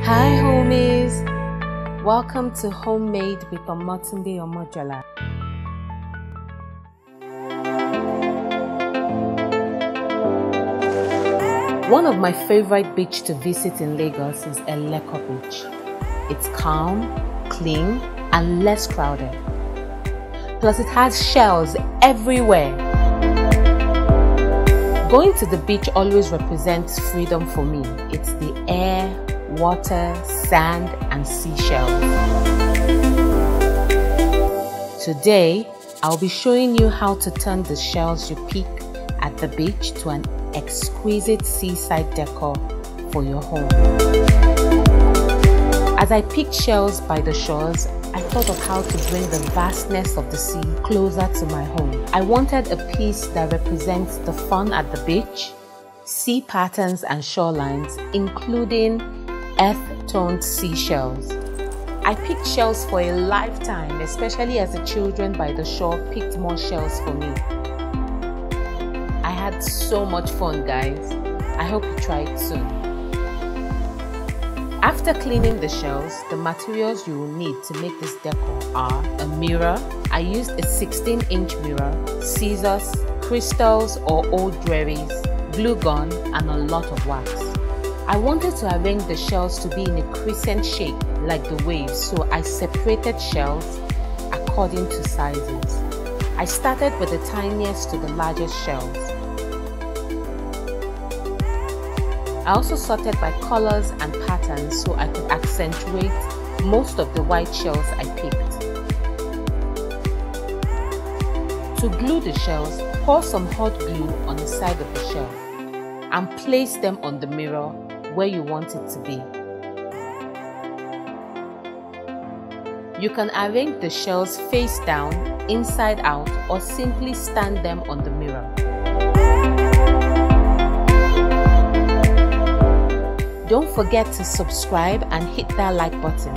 Hi homies, welcome to Homemade with Omotunde Omojola. One of my favorite beaches to visit in Lagos is Eleko Beach. It's calm, clean and less crowded. Plus it has shells everywhere. Going to the beach always represents freedom for me. It's the air, water, sand and seashells. Today, I'll be showing you how to turn the shells you pick at the beach to an exquisite seaside decor for your home. As I picked shells by the shores, I thought of how to bring the vastness of the sea closer to my home. I wanted a piece that represents the fun at the beach, sea patterns and shorelines, including earth-toned seashells. I picked shells for a lifetime, especially as the children by the shore picked more shells for me. I had so much fun, guys. I hope you try it soon. After cleaning the shells, the materials you will need to make this decor are a mirror. I used a 16-inch mirror, scissors, crystals or old jewelries, glue gun and a lot of wax. I wanted to arrange the shells to be in a crescent shape like the waves, so I separated shells according to sizes. I started with the tiniest to the largest shells. I also sorted by colors and patterns so I could accentuate most of the white shells I picked. To glue the shells, pour some hot glue on the side of the shell and place them on the mirror where you want it to be. You can arrange the shells face down, inside out, or simply stand them on the mirror. Don't forget to subscribe and hit that like button.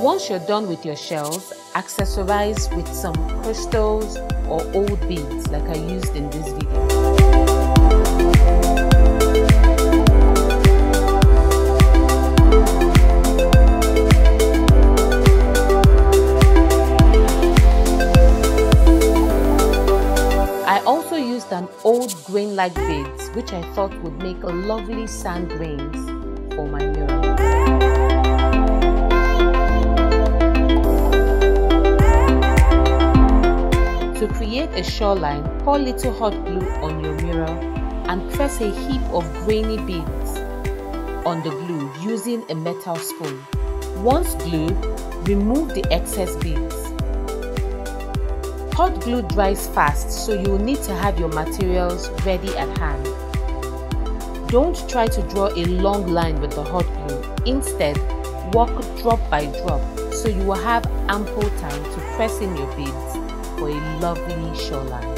Once you're done with your shells, accessorize with some crystals or old beads like I used in this video. I also used an old grain-like beads which I thought would make a lovely sand grains for my mirror. To create a shoreline, pour little hot glue on your mirror and press a heap of grainy beads on the glue using a metal spoon. Once glued, remove the excess beads. Hot glue dries fast, so you will need to have your materials ready at hand. Don't try to draw a long line with the hot glue. Instead, walk drop by drop, so you will have ample time to press in your beads for a lovely shoreline.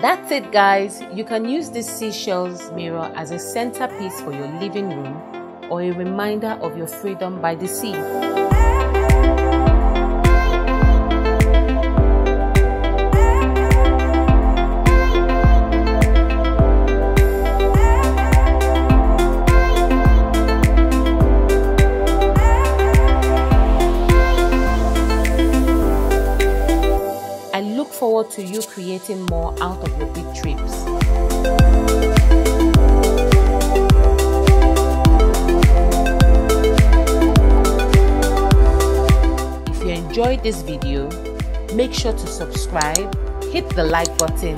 That's it, guys. You can use this seashells mirror as a centerpiece for your living room or a reminder of your freedom by the sea. I look forward to you creating more out of your big trips. If you enjoyed this video, make sure to subscribe, hit the like button,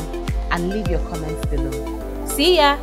and leave your comments below. See ya!